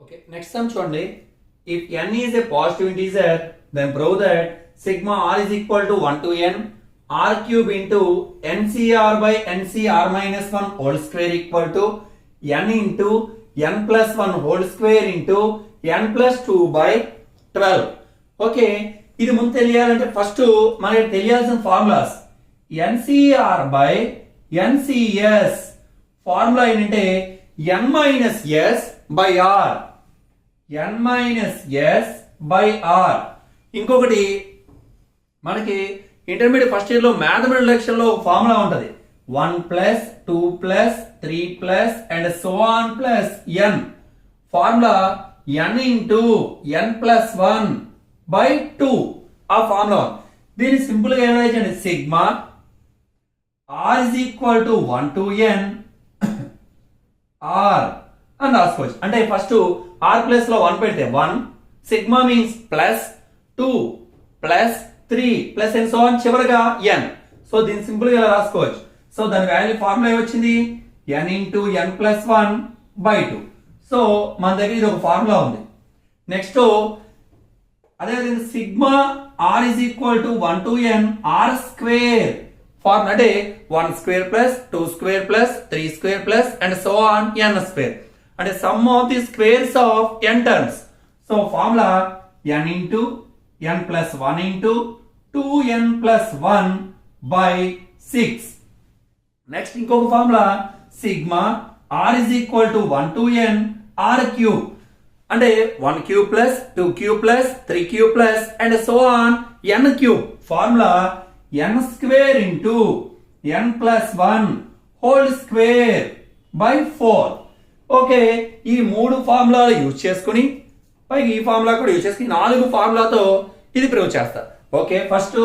Okay, next sum చూడండి. If n is a positive integer, then prove that sigma r is equal to 1 to n r cube into ncr by ncr minus 1 whole square equal to n into n plus 1 whole square into n plus 2 by 12. Okay, ఇది ముందు తెలియాలంటే first మనకి తెలియాల్సిన formulas ncr by ncs formula ఏంటంటే n minus s by r n minus s by r. ఇంకొకటి మనకి intermediate first year లో mathematical lecture లో ఫార్ములా ఉంటది 1 plus 2 plus 3 plus and so on plus n. Formula n into n plus 1 by 2 ఆ formula. దీన్ని simple గా ఎలా చేయండి, sigma r is equal to 1 to n r అని రాసుకోవచ్చు. అంటే ఫస్ట్ r ప్లస్ లో 1 పెడితే 1, sigma means plus 2 plus 3 plus and so on చివరగా n. సో దీన్ని సింపుల్ గా ఇలా రాసుకోవచ్చు. సో దాని వాల్యూ ఫార్ములా వచ్చింది n into n plus 1 by 2. So మన దగ్గర ఇది ఒక ఫార్ములా ఉంది. నెక్స్ట్ అదేవిధంగా sigma r is equal to 1 to n r square formula. అంటే 1 square plus 2 square plus 3 square plus and so on n square. అంటే some of the squares of n terms. So formula n into n plus 1 into 2n plus 1 by 6. Next ఇంకొక formula sigma r is equal to 1 to n r cube. అంటే 1 cube plus 2 cube plus 3 cube plus and so on n cube. Formula n square into n plus 1 whole square by 4. Okay, ఈ మూడు ఫార్ములాలు use చేసుకుని పైకి ఈ formula కూడా use చేసుకుని 4 ఫార్ములాతో ఇది prove చేస్తా. Okay, first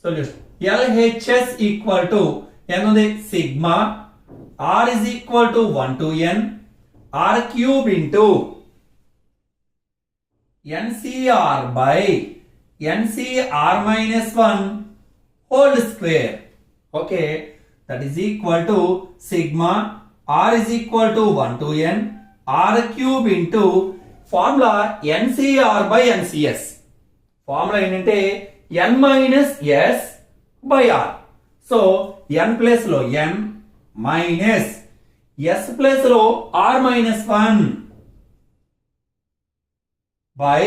solution LHS equal to n ఉంది sigma r is equal to 1 to n r cube into ncr by ncr minus 1 whole square. Okay, that is equal to sigma r is equal to 1 to n r cube into formula ncr by ncs. Formula ఏంటంటే n minus s by r. So n place లో n minus s place లో r minus 1 by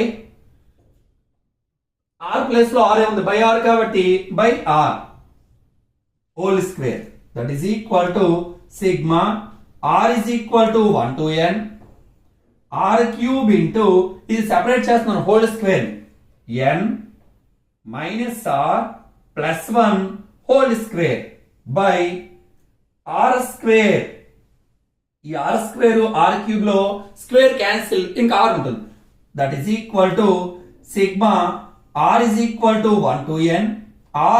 r place లో r ఉంది by r కాబట్టి by r whole square. That is equal to sigma r is equal to 1 to n r cube into ఇది separate చేస్తున్నాను whole square n minus r plus 1 whole square by r square. ఈ r square r cube లో square cancel ఇంకా r ఉంటుంది. That is equal to sigma r is equal to 1 to n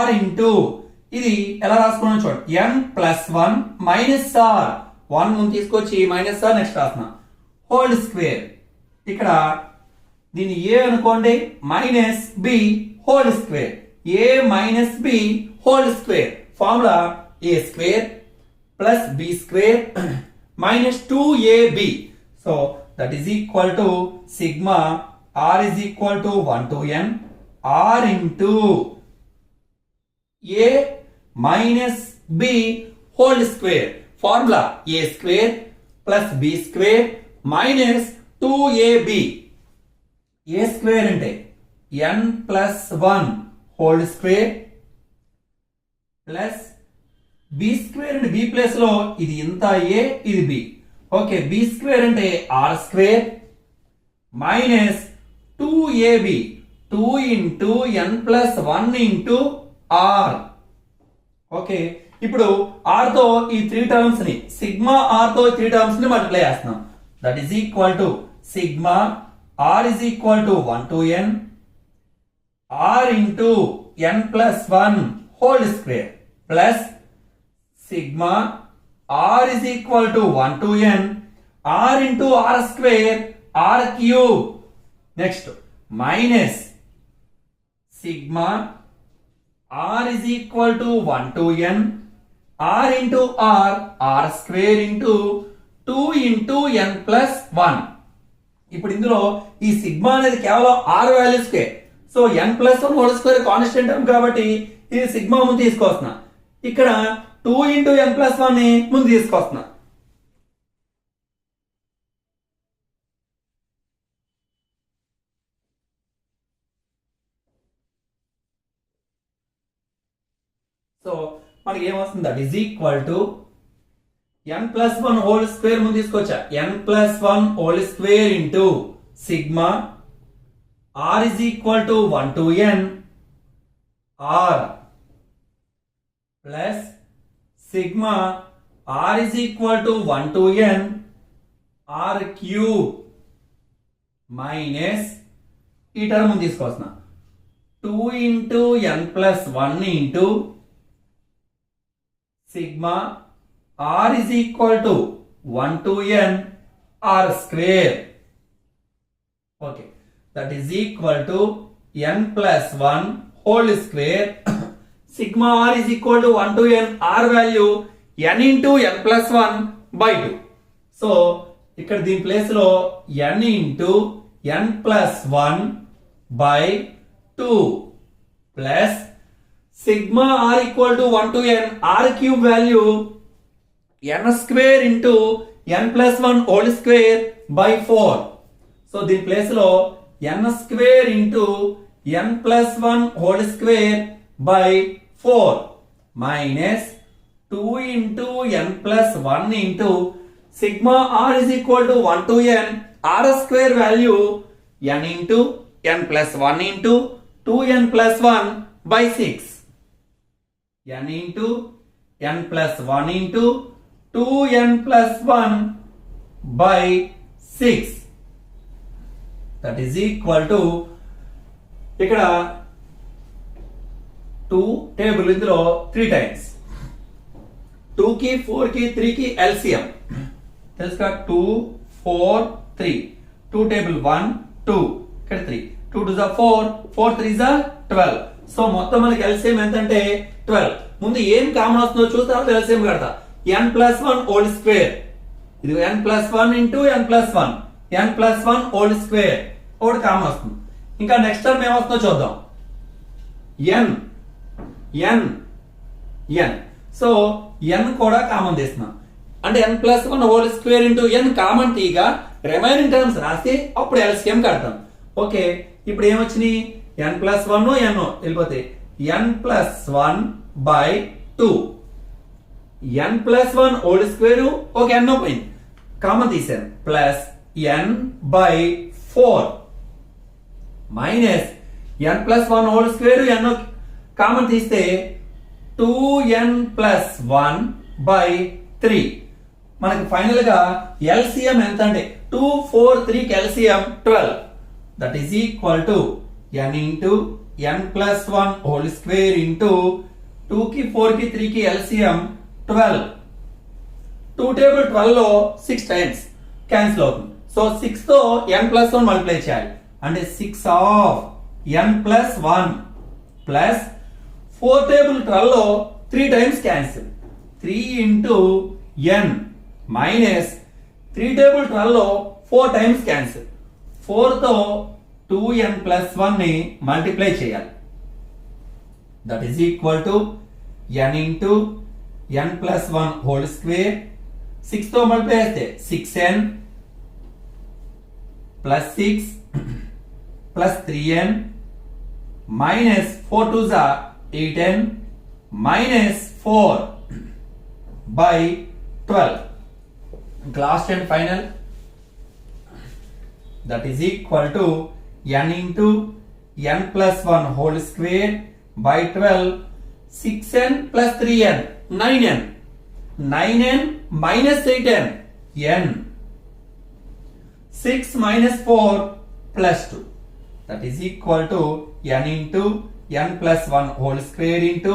r into ఇది ఎలా రాసుకున్నాం చూడండి n plus 1 minus r 1 ముందు తీసుకొచ్చి మైనస్ r నెక్స్ట్ రాస్తున్నా హోల్ స్క్వేర్. ఇక్కడ దీన్ని a అనుకోండి minus b whole square a minus b whole square. Formula a square plus b square minus 2ab. So that is equal to sigma r is equal to 1 to n r into a minus b whole square. Formula a square plus b square minus 2ab. a square అంటే n plus 1 whole square plus b square అంటే b place లో ఇది ఇంత a ఇది b. Okay, b square అంటే r square minus 2ab 2 into n plus 1 into r. Okay, ఇప్పుడు r తో ఈ 3 టర్మ్స్ ని సిగ్మా r తో 3 టర్మ్స్ ని మల్టిప్లై చేస్తున్నాం. That is equal to sigma r is equal to 1 to n r into n plus 1 whole square plus sigma r is equal to 1 to n r into r square r cube. Next minus sigma r is equal to 1 to n r into r square into 2 into n plus 1. ఇప్పుడు ఇందులో ఈ sigma అనేది కేవలం r values కే. So n+1 whole square constant term కాబట్టి ఇది sigma ముందు తీసుకొస్తున్నా. ఇక్కడ 2 ఇంటూ n+1 ని ముందు తీసుకొస్తున్నా. సో మనకి ఏమొస్తుంది, that is equal to n+1 whole square ముందు తీసుకొచ్చా, n+1 whole square into sigma r is equal to 1 to n r plus sigma r is equal to 1 to n r cube minus ఈ term ముందు తీసుకొస్తున్నా 2 into n plus 1 into sigma r is equal to 1 to n r square. Okay, that is equal to n plus 1 whole square. Sigma r is equal to 1 to n, r value n into n plus 1 by 2. So ఇక్కడ దీని place లో n into n plus 1 by 2 plus sigma r equal to 1 to n, r cube value n square into n plus 1 whole square by 4. So దీని place లో n square into n plus 1 whole square by 4 minus 2 into n plus 1 into sigma r is equal to 1 to n, r square value n into n plus 1 into 2n plus 1 by 6. n into n plus 1 into 2n plus 1 by 6. That is equal to ఇక్కడ 2 table ఇందులో 3 times 2 కి 4 కి 3 కి LCM తెలుసుగా 2 4 3 2 table 1 2 ఇక్కడ 3 2 2 4 4 3 12. So మొత్తం మనకి LCM ఎంత అంటే 12. ముందు ఏం కామన్ వస్తుందో చూస్తే తర్వాత LCM కడతా. n plus 1 whole square ఇది n plus 1 into n plus 1 n plus 1 whole square ఒకటి కామన్ వస్తుంది. ఇంకా నెక్స్ట్ టర్మ్ ఏమొస్తుందో చూద్దాం. n n n so n కూడా కామన్ తీస్తున్నాం అంటే n plus 1 whole square into n కామన్ తీగా రిమైనింగ్ టర్మ్స్ రాసి అప్పుడు LCM కడతాం. ఓకే, ఇప్పుడు ఏమొచ్చినాయి n plus 1 n వెళ్ళిపోతే n plus 1 by 2 n plus 1 whole square ఒక n పోయింది కామన్ తీసాను plus n by 4 minus n plus 1 whole square n common తీస్తే 2n plus 1 by 3. మనకి ఫైనల్ గా LCM ఎంత అంటే 2 4 3 కి LCM 12. That is equal to n into n plus 1 whole square into 2 కి 4 కి 3 కి LCM 12. 2 టేబుల్ 12 లో 6 టైమ్స్ క్యాన్సిల్ అవుతుంది. సో 6 తో n plus 1 మల్టిప్లై చేయాలి అంటే 6 of n plus 1 plus 4 table 12 లో 3 times cancel 3 into n minus 3 table 12 లో 4 టైమ్స్ క్యాన్సిల్ 4 తో 2n plus 1 ని మల్టిప్లై చేయాలి. That is equal to n into n plus 1 whole square 6 తో మల్టిప్లై చేస్తే 6n plus 6 plus 3n minus 4 2s are 8n minus 4 by 12. Last and final, that is equal to n into n plus 1 whole square by 12 6n plus 3n 9n 9n minus 8n n 6 minus 4 plus 2 that is equal to n into n plus 1 whole square into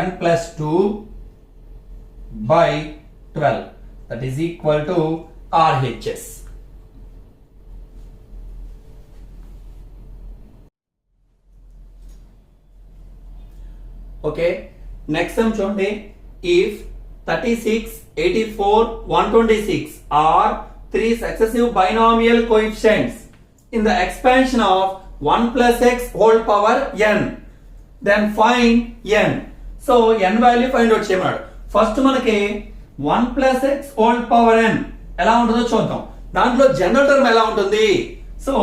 n plus 2 by 12 that is equal to RHS. Okay, next sum చూడండి. If 36 84 126 are three successive binomial coefficients in the expansion of 1 plus x whole power n. Then find n. So n value find out చేయమన్నాడు. First మనకి 1 plus x whole power n ఎలా ఉంటుందో చూద్దాం. దాంట్లో general term ఎలా ఉంటుంది? So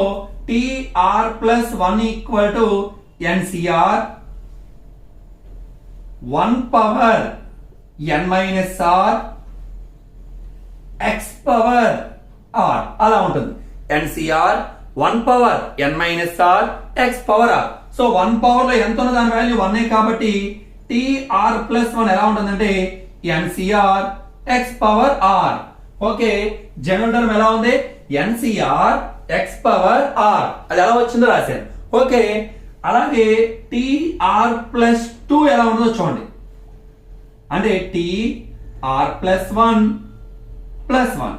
tr plus 1 equal to ncr 1 power n minus r x power r అలా ఉంటుంది. ncr 1 power n minus r x power r. So 1 power లో ఎంత ఉన్న దాని వాల్యూ 1 కాబట్టి tr plus 1 ఎలా ఉంటుందంటే ncr x power r. Okay, general term ఎలా ఉంది? ncr x power r. అది ఎలా వచ్చిందో రాశాను. ఓకే, అలాగే tr plus 2 ఎలా ఉంటుందో చూడండి. అంటే tr plus 1 plus 1.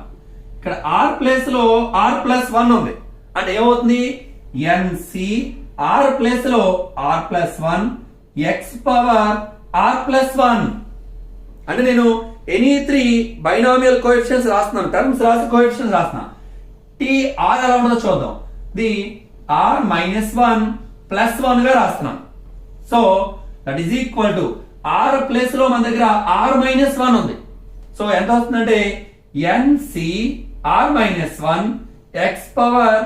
ఇక్కడ r ప్లేస్ లో r plus 1 ఉంది. అంటే ఏమవుతుంది? nc r ప్లేస్ లో r plus 1 x power r plus 1. అంటే నేను ఎనీ 3 బైనామియల్ కోఎఫిషియెంట్స్ రాస్తున్నాను, టర్మ్స్ రాసి కోఎఫిషియెంట్స్ రాస్తున్నాను. tr ఎలా ఉంటుందో చూద్దాం. ది r minus 1 plus 1 గా రాస్తున్నాం. So that is equal to r place లో మన దగ్గర r minus 1 ఉంది. సో ఎంత వస్తుందంటే nc r minus 1 x power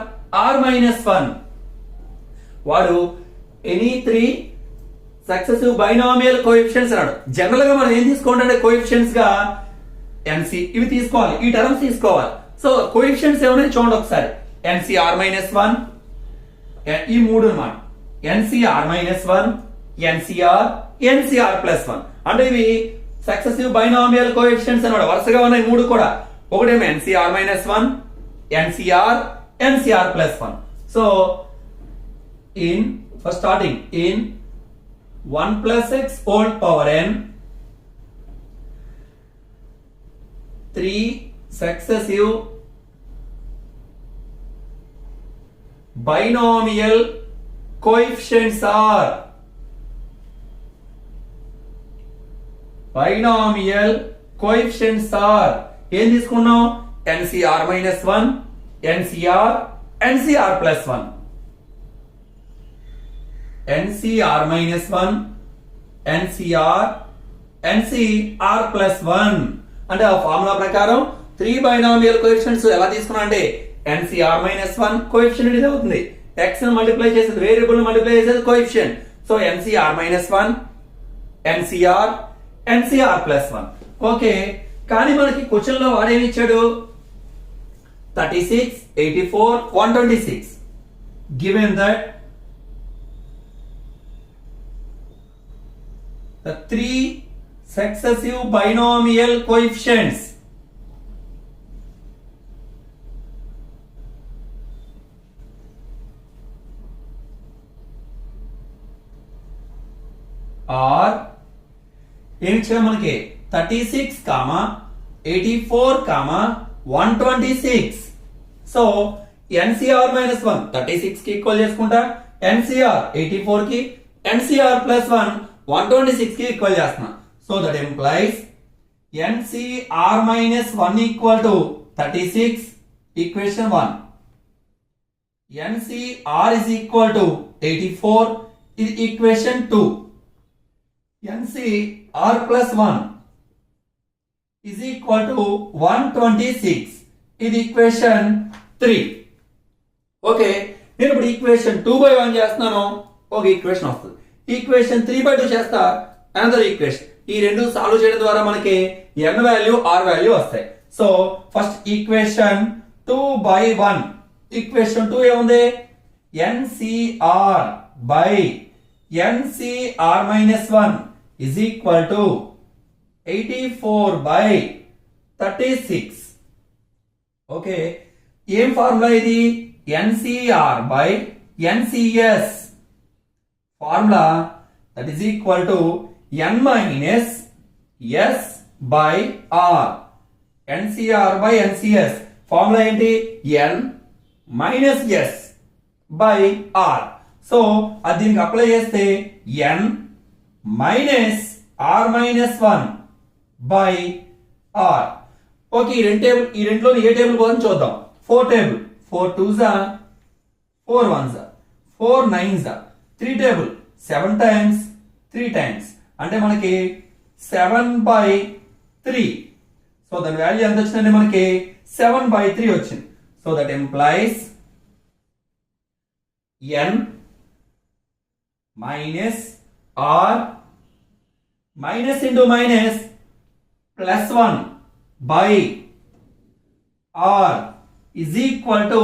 r minus 1. వాడు ఎనీ 3 సక్సెసివ్ బైనామియల్ కోఎఫిషియెంట్స్ అన్నాడు. జనరల్ గా మనం ఏం తీసుకోవాలంటే కోఎఫిషియెంట్స్ గా nc ఇవి తీసుకోవాలి, ఈ టర్మ్స్ తీసుకోవాలి. సో కోఎఫిషియెంట్స్ ఏమైనా చూడండి ఒకసారి. ncr minus 1 ఈ మూడు అన్నమాట. ncr minus 1 ncr plus 1. అంటే ఇవి సక్సెసివ్ బైనామియల్ కోఎఫిషియెంట్స్ అన్నమాట. వరుసగా ఉన్నాయి మూడు కూడా. ఒకటేమో ncr minus 1 ncr plus 1. So first starting in 1 plus x whole power n 3 successive binomial coefficients are ఏం తీసుకున్నాం? ncr minus 1 ncr plus 1. ncr minus 1 ncr plus 1. అంటే ఆ ఫార్ములా ప్రకారం 3 బైనామియల్ కోఎఫిషియెంట్స్ ఎలా తీసుకున్నా అంటే ncr minus 1 కోఎఫిషియెంట్ ఇది అవుతుంది. x ని మల్టిప్లై చేసేది, వేరియబుల్ ని మల్టిప్లై చేసేది coefficient. So ncr minus 1 ncr plus 1. Okay, కానీ మనకి క్వశ్చన్ లో వాడేమి ఇచ్చాడు? 36 84 126. given that the 3 successive binomial coefficients are ఏమి ఇచ్చాడు మనకి? 36, 84, 126. సో ncr minus 1 36 కి ఈక్వల్ చేసుకుంటా, ncr 84 కి, ncr plus 1 126 కి ఈక్వల్ చేస్తున్నా. So that implies ncr minus 1 equal to 36 equation 1. ncr is equal to 84 ఇది equation 2. ncr plus 1 is equal to 126 ఇది ఈక్వేషన్ 3. ఓకే, నేను ఇప్పుడు ఈక్వేషన్ 2/1 చేస్తున్నాను, ఒక ఈక్వేషన్ వస్తుంది. ఈక్వేషన్ 3/2 చేస్తా, అనదర్ ఈక్వేషన్. ఈ రెండు సాల్వ్ చేయడం ద్వారా మనకి n వాల్యూ r వాల్యూ వస్తాయి. So first equation 2/1. ఈక్వేషన్ 2 ఏముంది? ncr by ncr minus 1 is equal to 84/36. Okay, ఏం ఫార్ములా ఇది? ncr by ncs formula that is equal to n minus s by r. ncr by ncs formula ఏంటి? n minus s by r. So అది దీనికి apply చేస్తే n minus r minus 1 by r. Okay ఈ రెండులో ఏ table కోసం చూద్దాం 4 table 4 2s 4 1s 4 9s 3 table 7 times 3 times అంటే మనకి 7/3 సో దాని వాల్యూ ఎంత వచ్చిందంటే మనకి 7/3 వచ్చింది so that employees n minus r minus into minus plus 1 by r is equal to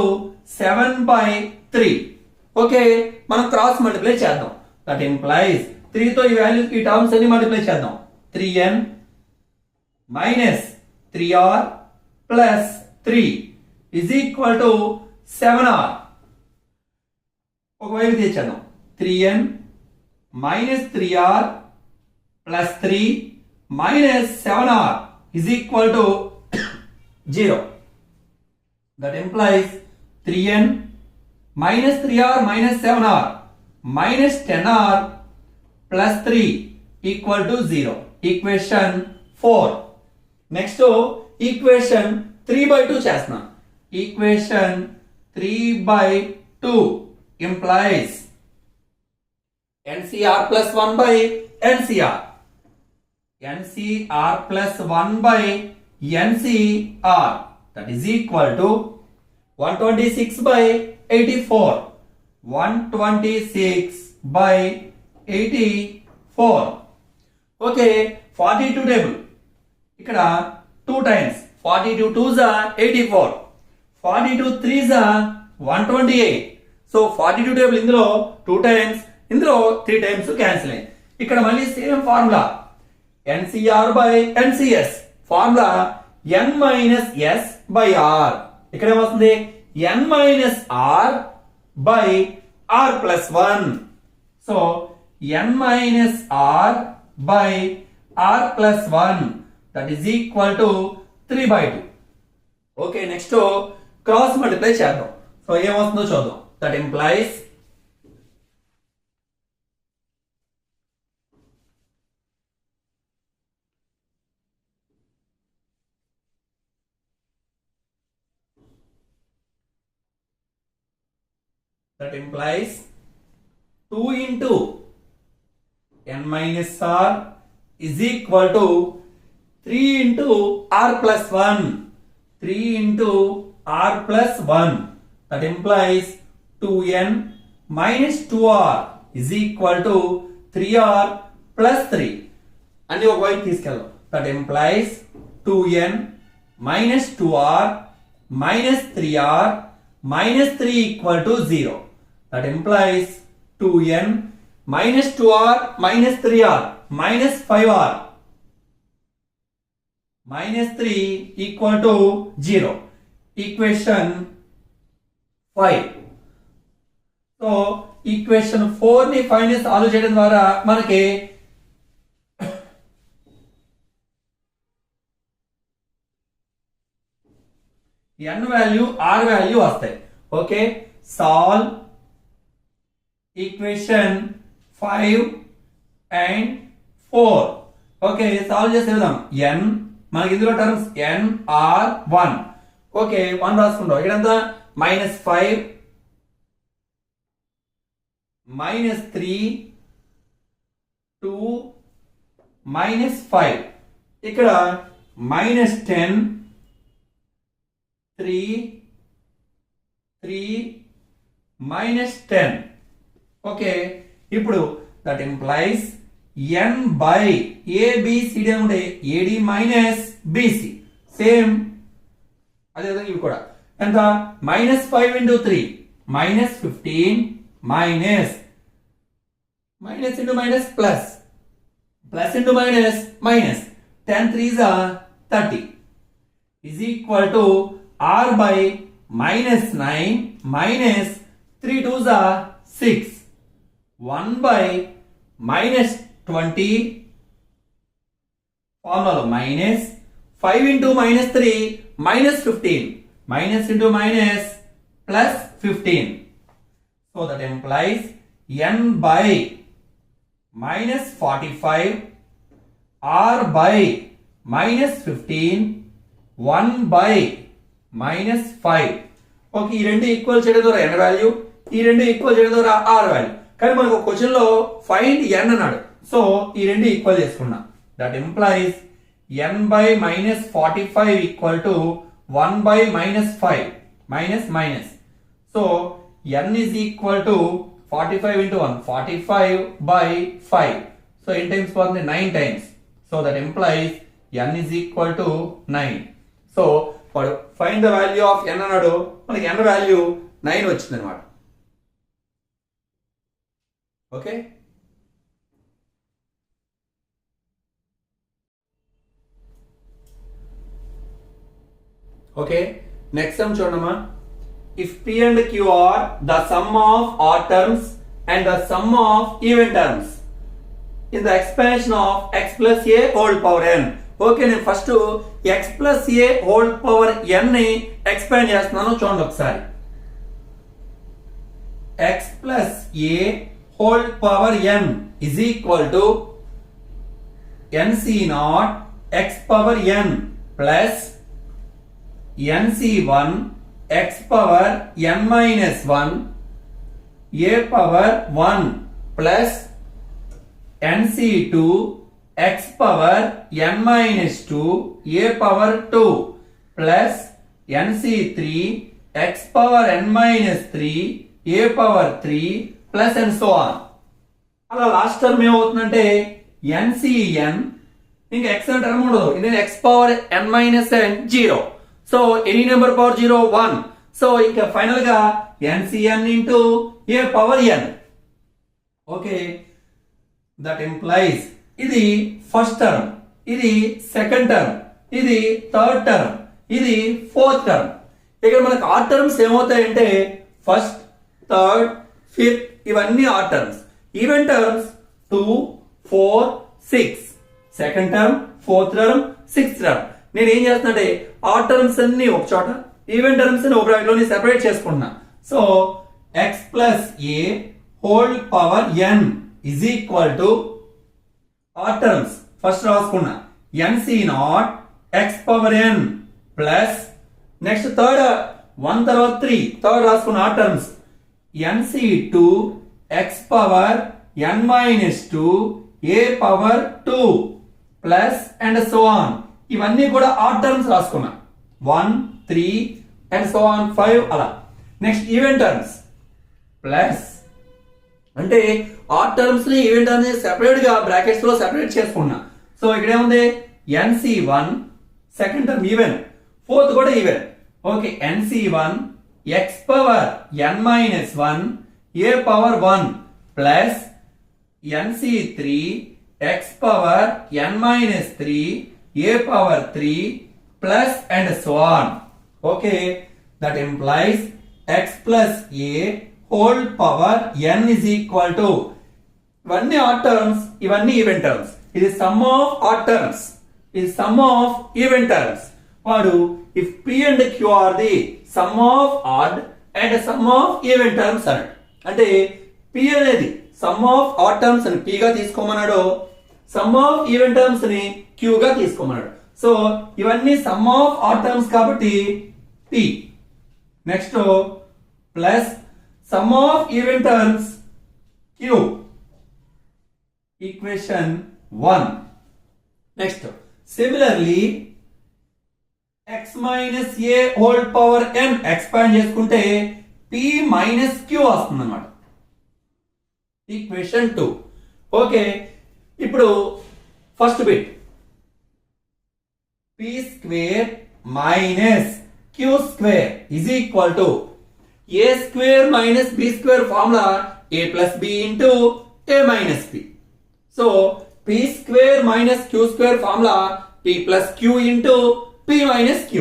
7/3 okay మనం క్రాస్ మల్టిప్లై చేద్దాం దట్ ఎంప్లాయిస్ 3 తో ఈ వాల్యూ ఈ టర్మ్స్ అన్ని మల్టిప్లై చేద్దాం 3n minus 3r plus 3 is equal to 7r ఒకవైపు తెచ్చేద్దాం 3n minus 3r plus 3 minus 7r is equal to 0. That implies 3n minus 3r minus 7r minus 10r plus 3 equal to 0. Equation 4. Next equation 3/2 చేస్తున్నాం. Equation 3/2 implies NCR plus 1 by NCR. NCR plus 1 by NCR. That is equal to 126 by 84. 126 by 84. Okay, 42 table. ఇక్కడ 2 times. 42 2s are 84. 42 3s are 128. So 42 table ఇందులో 2 times ఇందులో 3 times cancel అయ్యింది ఇక్కడ మళ్ళీ same formula NCR by NCS formula n minus s by r ఇక్కడ ఏమొస్తుంది n minus r by r plus 1 so n minus r by r plus 1 that is equal to 3/2 okay next cross multiply చేద్దాం so ఏమవుతుందో చూద్దాం that implies that implies 2 into n minus r is equal to 3 into r plus 1. 3 into r plus 1. That implies 2n minus 2r is equal to 3r plus 3. And you avoid this color. That implies 2n minus 2r minus 3r minus 3 equal to 0. That implies 2n minus 2r minus 3r minus 5r minus 3 equal to 0. Equation 5. So equation 4 ని find చేసి solve చేయడం ద్వారా మనకి n value r value వస్తాయి okay solve equation 5 and 4 okay solve చేసే విధానం n మనకి ఇందులో టర్మ్స్ n r 1 ఓకే 1 రాసుకుంటాం ఇక్కడంతా -5 -3 2 -5 ఇక్కడ -10 3 -10 ఓకే ఇప్పుడు that implies n by abcd అంటే ad మైనస్ bc సేమ్ అదే విధంగా ఇవి కూడా ఎంత -5 into 3 -15 minus into minus plus into minus minus 10 3s are 30 is equal to r by -9 minus 3 2s are 6 1 by -20 formula minus 5 into -3 -15 minus into minus plus 15 so that implies n by -45 r by -15 1/-5. Okay, ఈ రెండు equal చేయడం ద్వారా n value, ఈ రెండు equal చేయడం ద్వారా r value. కానీ మనకు క్వశ్చన్ లో ఫైండ్ n అన్నాడు. సో ఈ రెండు ఈక్వల్ చేసుకున్నా. That implies n/-45 equal to 1/-5 minus. So n is equal to 45 into 1, 45/5. So n times పోతుంది 9 times. So that implies n is equal to 9. So find the value of n అన్నాడు, మనకి n value 9 వచ్చింది అనమాట. Okay, okay next some చూడమ్మా. If P and Q are the sum of odd terms and the sum of even terms in the expansion of x plus a whole power n. Okay, నేను first x plus a whole power n ని expand చేస్తున్నాను, చూడండి ఒకసారి. x plus a whole power n is equal to nc naught x power n plus nc1 x power n minus 1 a power 1 plus nc2 x power n minus 2 a power 2 plus nc3 x power n minus 3 a power 3 plus and so on. అలా last term ఏమవుతుందంటే ncn ఇంకా x అనే term ఉండదు, ఇది x power n minus n 0. So any number power 0 1. So ఇంకా final గా ncn into a power n. Okay, that implies ఇది first term, ఇది సెకండ్ టర్మ్, ఇది థర్డ్ టర్మ్, ఇది ఫోర్త్ టర్మ్. ఇక్కడ మనకు ఆడ్ టర్మ్స్ ఏమవుతాయంటే ఫస్ట్, థర్డ్, ఫిఫ్త్ ఇవన్నీ odd terms. Even terms 2, 4, 6. Second term, fourth term, sixth term. నేను ఏం చేస్తున్నా ఆడ్ టర్మ్స్ అన్ని ఒక చోట, ఈవెన్ టర్మ్స్ ని ఒక బ్రాకెట్ లోని సెపరేట్ చేసుకుంటున్నా. So x plus a whole power n is equal to odd terms first రాసుకున్నా nc naught x power n plus next third 1 తర్వాత 3 థర్డ్ రాసుకున్న odd terms nc2 x power n minus 2 a power 2 plus and so on. ఇవన్నీ కూడా add terms రాసుకున్నా 1, 3 and so on 5 అలా. Next even terms plus అంటే odd terms ని even terms ని separate గా బ్రాకెట్స్ లో సెపరేట్ చేసుకున్నా. సో ఇక్కడ ఏముంది nc1 second term even, fourth కూడా even. Okay, nc1 x power n minus 1 a power 1 plus nc3 x power n minus 3 a power 3 plus and so on. Okay, that implies x plus a whole power n is equal to ఇవన్నీ odd terms, ఇవన్నీ even terms. ఇది some of odd terms, ఇది some of even terms. వాడు if p and q are the sum of odd and sum of even terms అన్నాడు. అంటే p అనేది some of odd terms అని p గా తీసుకోమన్నాడు, some of even terms ని q గా తీసుకోమన్నాడు. So ఇవన్నీ సమ్ ఆఫ్ ఆడ్ టర్మ్స్ కాబట్టి p. Next plus some of even terms q, equation 1. Next similarly x minus a whole power n expand చేసుకుంటే p minus q వస్తుంది అన్నమాట, equation 2. Okay, ఇప్పుడు first bit p square minus q square is equal to a square minus b square formula a plus b into a minus b. So p square minus q square formula p plus q into p minus q.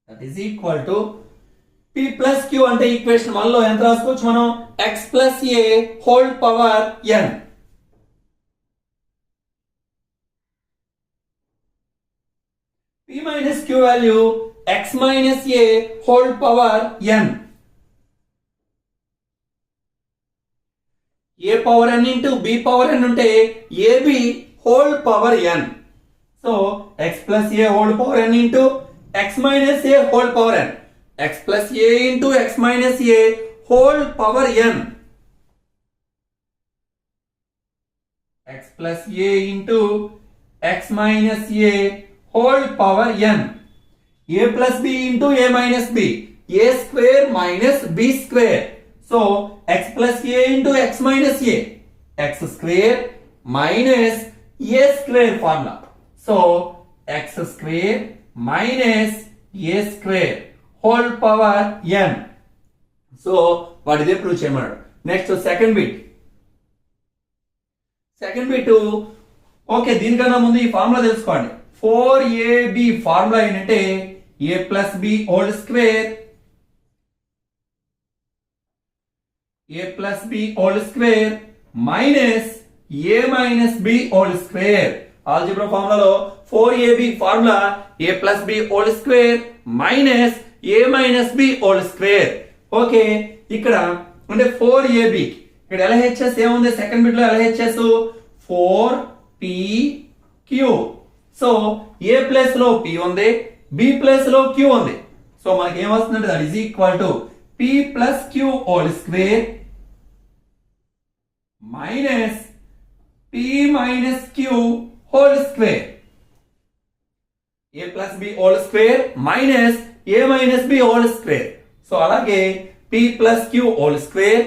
That is equal to p plus q అంటే equation 1 లో ఎంత రాసుకోవచ్చు మనం x plus a whole power n. p minus q value x minus a whole power n. A power n into B power n ఉంటే AB whole power n. So X plus A whole power n into X minus A whole power n. X plus A into X minus A whole power n. X plus A into X minus A whole power n. a plus b into a minus b, a square minus b square. So x plus a into x minus a, x square minus a square formula. So x square minus a square whole power n. So what is the proof cheyamadu? Next second bit. Second bit okay, దీనికన్నా ముందు ఈ formula తెలుసుకోండి. 4ab formula ఏంటంటే a plus b whole square, a plus b whole square minus a minus b whole square. Algebra ఫార్ములాలో 4ab formula a plus b whole square minus a minus b whole square. Okay, ఇక్కడ అంటే 4ab ఇక్కడ LHS ఏముంది? Second bit లో LHS 4pq. So a place లో p ఉంది, b place లో q ఉంది. సో మనకి ఏమొస్తుందంటే that is equal to p plus q whole square minus p minus q whole square. a plus b whole square minus a minus b whole square. So అలాగే p plus q whole square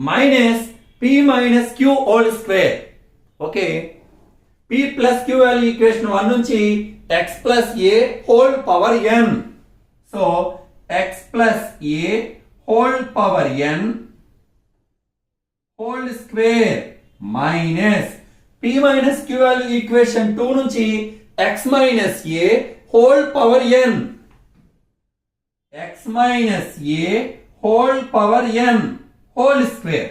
minus p minus q whole square. Okay, p plus q value equation 1 నుంచి x plus a whole power n. So x plus a whole power n whole square minus p minus q value equation 2 నుంచి x minus a whole power n. x minus a whole power n whole square.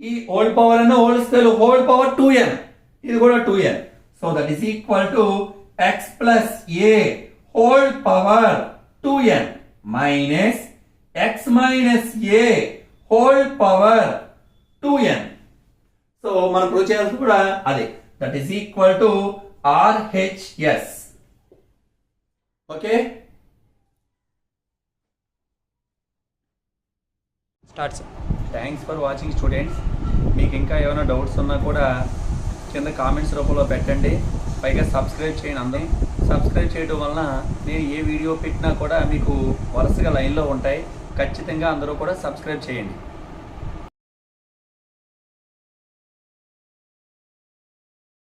ఈ whole power n whole square whole power 2n. ఇది కూడా 2n. So that is equal to x plus a whole power 2n minus x minus a whole power 2n. So మనం prove చేయాల్సింది కూడా అదే. That is equal to RHS. Okay? Start, sir. Thanks for watching students. మీకు ఇంకా ఏమైనా doubts ఉన్నా కూడా కింద కామెంట్స్ రూపంలో పెట్టండి. పైగా సబ్స్క్రైబ్ చేయండి. అందరూ సబ్స్క్రైబ్ చేయడం వలన నేను ఏ వీడియో పెట్టినా కూడా మీకు వరుసగా లైన్లో ఉంటాయి. ఖచ్చితంగా అందరూ కూడా సబ్స్క్రైబ్ చేయండి.